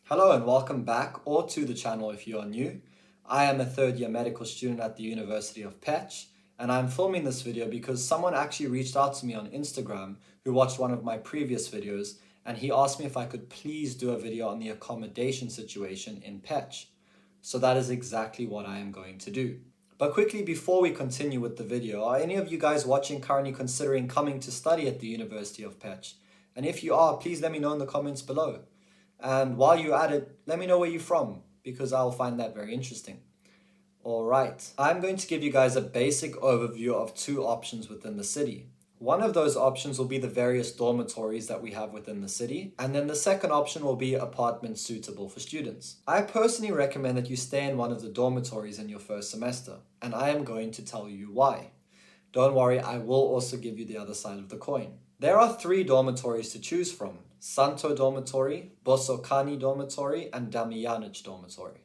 Hello and welcome back or to the channel if you are new. I am a third year medical student at the University of Pécs, and I'm filming this video because someone actually reached out to me on Instagram who watched one of my previous videos, and he asked me if I could please do a video on the accommodation situation in Pécs. So that is exactly what I am going to do. But quickly before we continue with the video, are any of you guys watching currently considering coming to study at the University of Pécs? And if you are, please let me know in the comments below. And while you're at it, let me know where you're from, because I'll find that very interesting. Alright, I'm going to give you guys a basic overview of two options within the city. One of those options will be the various dormitories that we have within the city, and then the second option will be apartments suitable for students. I personally recommend that you stay in one of the dormitories in your first semester, and I am going to tell you why. Don't worry, I will also give you the other side of the coin. There are three dormitories to choose from: Santo Dormitory, Bosokani Dormitory, and Damjanic Dormitory.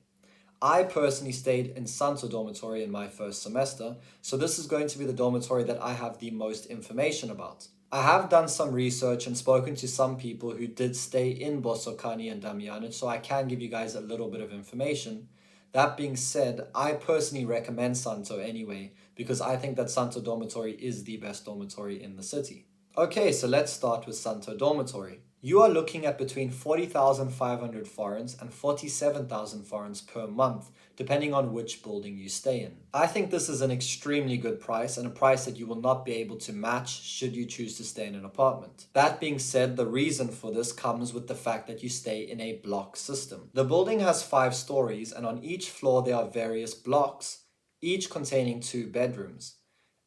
I personally stayed in Santo Dormitory in my first semester, so this is going to be the dormitory that I have the most information about. I have done some research and spoken to some people who did stay in Bosokani and Damjanic, so I can give you guys a little bit of information. That being said, I personally recommend Santo anyway, because I think that Santo Dormitory is the best dormitory in the city. Okay, so let's start with Santo Dormitory. You are looking at between 40,500 forints and 47,000 forints per month, depending on which building you stay in. I think this is an extremely good price, and a price that you will not be able to match should you choose to stay in an apartment. That being said, the reason for this comes with the fact that you stay in a block system. The building has 5 stories, and on each floor there are various blocks, each containing 2 bedrooms.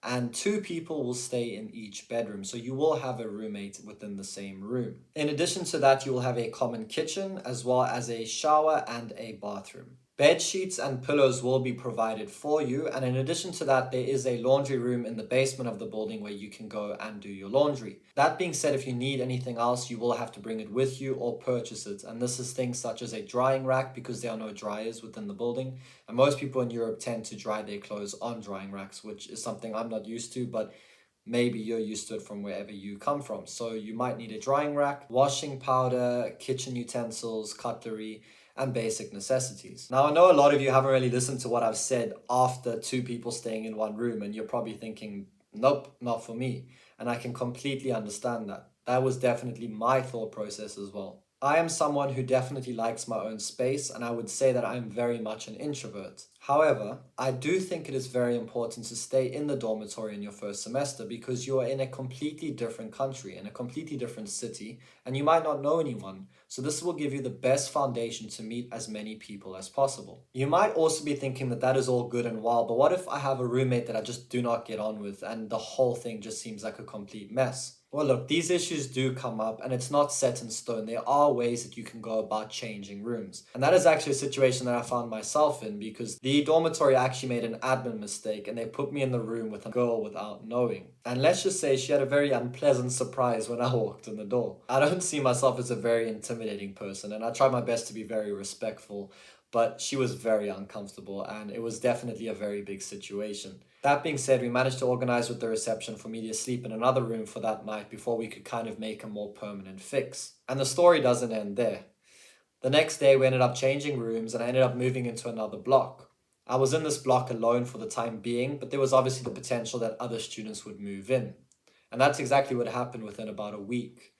And 2 people will stay in each bedroom, so you will have a roommate within the same room. In addition to that, you will have a common kitchen as well as a shower and a bathroom. Bed sheets and pillows will be provided for you, and in addition to that, there is a laundry room in the basement of the building where you can go and do your laundry. That being said, if you need anything else, you will have to bring it with you or purchase it, and this is things such as a drying rack, because there are no dryers within the building, and most people in Europe tend to dry their clothes on drying racks, which is something I'm not used to, but maybe you're used to it from wherever you come from. So you might need a drying rack, washing powder, kitchen utensils, cutlery, and basic necessities. Now, I know a lot of you haven't really listened to what I've said after 2 people staying in one room, and you're probably thinking, nope, not for me. And I can completely understand that. That was definitely my thought process as well. I am someone who definitely likes my own space, and I would say that I'm very much an introvert. However, I do think it is very important to stay in the dormitory in your first semester, because you are in a completely different country, in a completely different city, and you might not know anyone. So this will give you the best foundation to meet as many people as possible. You might also be thinking that that is all good and well, but what if I have a roommate that I just do not get on with and the whole thing just seems like a complete mess? Well, look, these issues do come up, and it's not set in stone. There are ways that you can go about changing rooms. And that is actually a situation that I found myself in, because the dormitory actually made an admin mistake and they put me in the room with a girl without knowing. And let's just say she had a very unpleasant surprise when I walked in the door. I don't see myself as a very intimidating person, and I try my best to be very respectful, but she was very uncomfortable, and it was definitely a very big situation. That being said, we managed to organize with the reception for me to sleep in another room for that night before we could kind of make a more permanent fix. And the story doesn't end there. The next day, we ended up changing rooms, and I ended up moving into another block. I was in this block alone for the time being, but there was obviously the potential that other students would move in. And that's exactly what happened within about a week.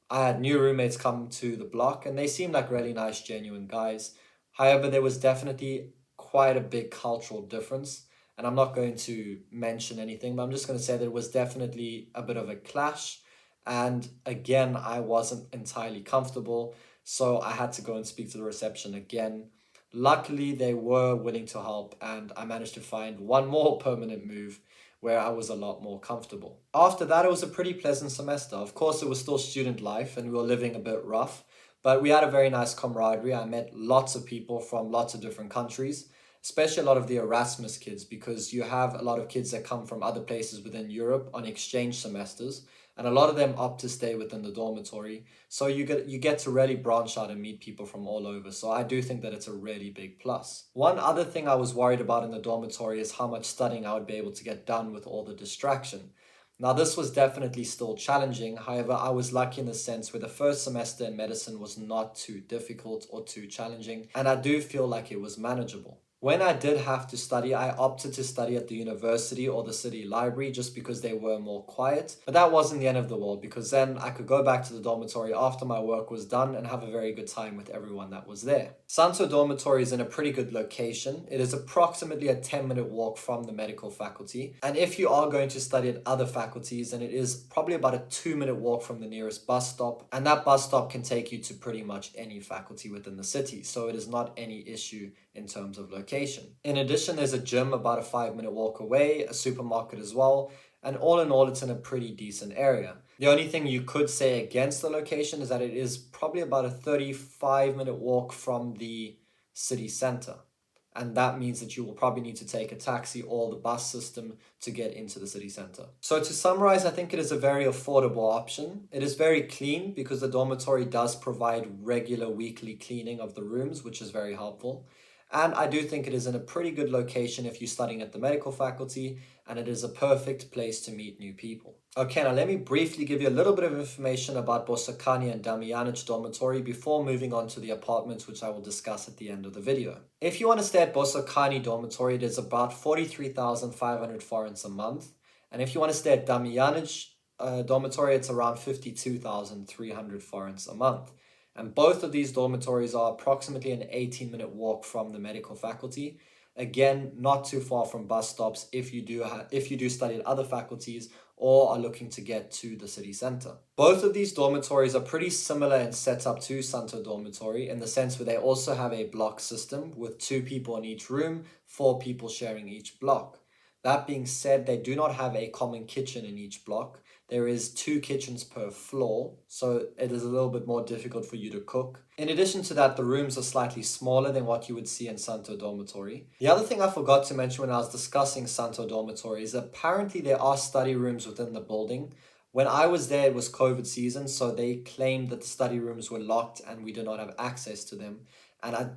I had new roommates come to the block, and they seemed like really nice, genuine guys. However, there was definitely quite a big cultural difference, and I'm not going to mention anything, but I'm just going to say that it was definitely a bit of a clash, and again, I wasn't entirely comfortable, so I had to go and speak to the reception again. Luckily, they were willing to help, and I managed to find one more permanent move where I was a lot more comfortable. After that, it was a pretty pleasant semester. Of course, it was still student life, and we were living a bit rough, but we had a very nice camaraderie. I met lots of people from lots of different countries, especially a lot of the Erasmus kids, because you have a lot of kids that come from other places within Europe on exchange semesters, and a lot of them opt to stay within the dormitory. So you get to really branch out and meet people from all over. So I do think that it's a really big plus. One other thing I was worried about in the dormitory is how much studying I would be able to get done with all the distraction. Now, this was definitely still challenging. However, I was lucky in the sense where the first semester in medicine was not too difficult or too challenging, and I do feel like it was manageable. When I did have to study, I opted to study at the university or the city library just because they were more quiet. But that wasn't the end of the world, because then I could go back to the dormitory after my work was done and have a very good time with everyone that was there. Santo Dormitory is in a pretty good location. It is approximately a 10-minute walk from the medical faculty. And if you are going to study at other faculties, then it is probably about a 2-minute walk from the nearest bus stop. And that bus stop can take you to pretty much any faculty within the city. So it is not any issue in terms of location. In addition, there's a gym about a 5-minute walk away, a supermarket as well, and all in all, it's in a pretty decent area. The only thing you could say against the location is that it is probably about a 35-minute walk from the city center. And that means that you will probably need to take a taxi or the bus system to get into the city center. So to summarize, I think it is a very affordable option. It is very clean because the dormitory does provide regular weekly cleaning of the rooms, which is very helpful. And I do think it is in a pretty good location if you're studying at the medical faculty, and it is a perfect place to meet new people. Okay, now let me briefly give you a little bit of information about Bosokani and Damjanic dormitory before moving on to the apartments, which I will discuss at the end of the video. If you want to stay at Bosokani dormitory, it is about 43,500 forints a month. And if you want to stay at Damjanic dormitory, it's around 52,300 forints a month. And both of these dormitories are approximately an 18-minute walk from the medical faculty. Again, not too far from bus stops if you do study at other faculties or are looking to get to the city center. Both of these dormitories are pretty similar in setup to Santo Dormitory in the sense where they also have a block system with 2 people in each room, 4 people sharing each block. That being said, they do not have a common kitchen in each block. There is 2 kitchens per floor, so it is a little bit more difficult for you to cook. In addition to that, the rooms are slightly smaller than what you would see in Santo Dormitory. The other thing I forgot to mention when I was discussing Santo Dormitory is apparently there are study rooms within the building. When I was there, it was COVID season, so they claimed that the study rooms were locked and we did not have access to them. And I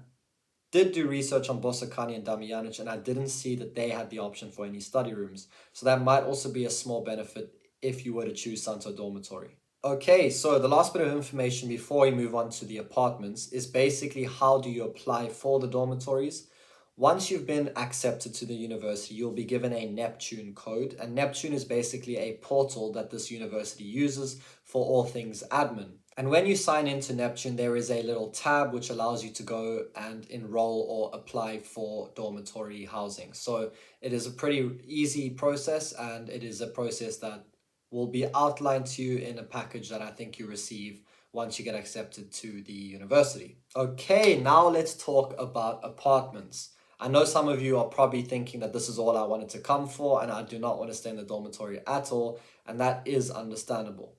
did do research on Bosokani and Damjanic, and I didn't see that they had the option for any study rooms. So that might also be a small benefit if you were to choose Santo Dormitory. Okay, so the last bit of information before we move on to the apartments is basically how do you apply for the dormitories. Once you've been accepted to the university, you'll be given a Neptune code, and Neptune is basically a portal that this university uses for all things admin. And when you sign into Neptune, there is a little tab which allows you to go and enroll or apply for dormitory housing. So it is a pretty easy process, and it is a process that will be outlined to you in a package that I think you receive once you get accepted to the university. Okay, now let's talk about apartments. I know some of you are probably thinking that this is all I wanted to come for and I do not want to stay in the dormitory at all, and that is understandable.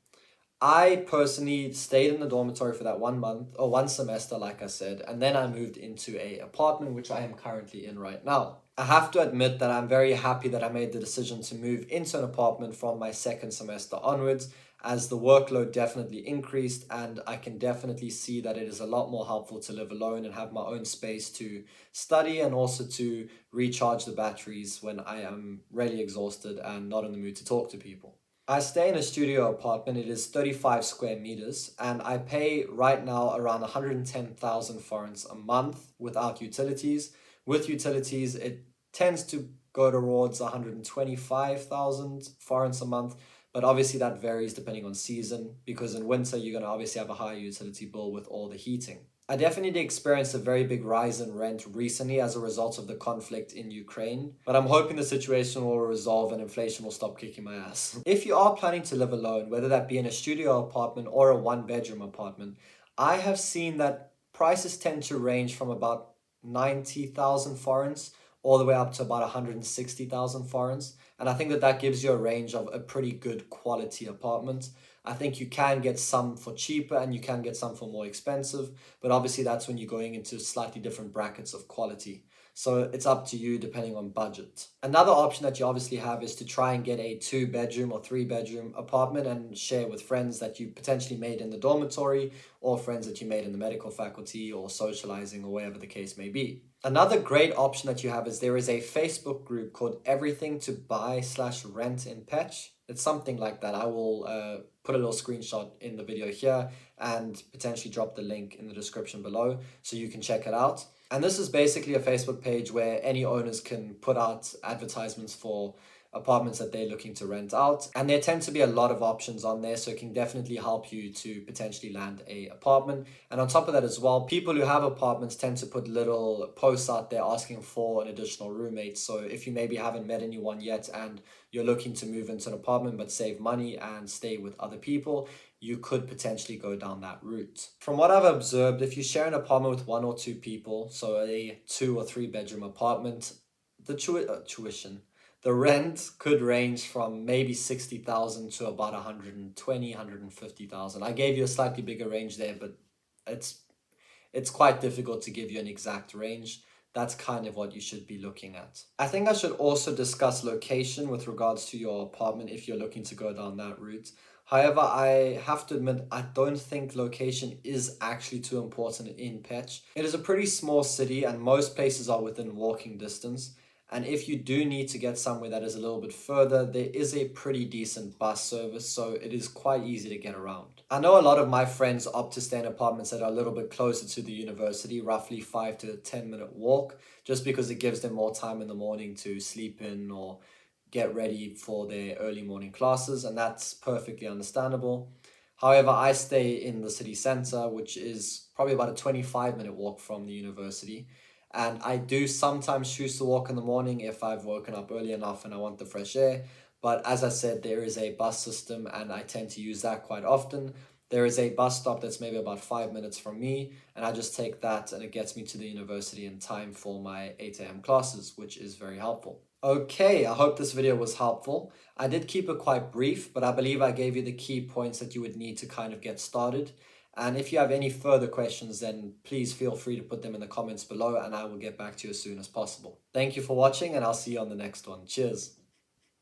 I personally stayed in the dormitory for that 1 month or 1 semester, like I said, and then I moved into an apartment, which I am currently in right now. I have to admit that I'm very happy that I made the decision to move into an apartment from my 2nd semester onwards, as the workload definitely increased, and I can definitely see that it is a lot more helpful to live alone and have my own space to study and also to recharge the batteries when I am really exhausted and not in the mood to talk to people. I stay in a studio apartment. It is 35 square meters, and I pay right now around 110,000 forints a month without utilities. With utilities, it tends to go towards 125,000 forints a month, but obviously that varies depending on season, because in winter you're going to obviously have a higher utility bill with all the heating. I definitely experienced a very big rise in rent recently as a result of the conflict in Ukraine, but I'm hoping the situation will resolve and inflation will stop kicking my ass. If you are planning to live alone, whether that be in a studio apartment or a 1-bedroom apartment, I have seen that prices tend to range from about 90,000 forints all the way up to about 160,000 forints. And I think that that gives you a range of a pretty good quality apartment. I think you can get some for cheaper and you can get some for more expensive, but obviously that's when you're going into slightly different brackets of quality. So it's up to you depending on budget. Another option that you obviously have is to try and get a 2-bedroom or 3-bedroom apartment and share with friends that you potentially made in the dormitory, or friends that you made in the medical faculty or socializing, or whatever the case may be. Another great option that you have is there is a Facebook group called Everything to Buy/Rent in Pécs. It's something like that. I will put a little screenshot in the video here and potentially drop the link in the description below so you can check it out. And this is basically a Facebook page where any owners can put out advertisements for apartments that they're looking to rent out. And there tend to be a lot of options on there, so it can definitely help you to potentially land a apartment. And on top of that as well, people who have apartments tend to put little posts out there asking for an additional roommate. So if you maybe haven't met anyone yet and you're looking to move into an apartment but save money and stay with other people, you could potentially go down that route. From what I've observed, if you share an apartment with 1 or 2 people, so a 2 or 3-bedroom apartment, the rent could range from maybe 60,000 to about 120, 150,000. I gave you a slightly bigger range there, but it's quite difficult to give you an exact range. That's kind of what you should be looking at. I think I should also discuss location with regards to your apartment if you're looking to go down that route. However, I have to admit, I don't think location is actually too important in Pécs. It is a pretty small city and most places are within walking distance. And if you do need to get somewhere that is a little bit further, there is a pretty decent bus service, so it is quite easy to get around. I know a lot of my friends opt to stay in apartments that are a little bit closer to the university, roughly 5 to 10-minute walk, just because it gives them more time in the morning to sleep in or get ready for their early morning classes, and that's perfectly understandable. However, I stay in the city center, which is probably about a 25-minute walk from the university. And I do sometimes choose to walk in the morning if I've woken up early enough and I want the fresh air. But as I said, there is a bus system and I tend to use that quite often. There is a bus stop that's maybe about 5 minutes from me, and I just take that and it gets me to the university in time for my 8 a.m. classes, which is very helpful. Okay, I hope this video was helpful. I did keep it quite brief, but I believe I gave you the key points that you would need to kind of get started. And if you have any further questions, then please feel free to put them in the comments below and I will get back to you as soon as possible. Thank you for watching and I'll see you on the next one. Cheers.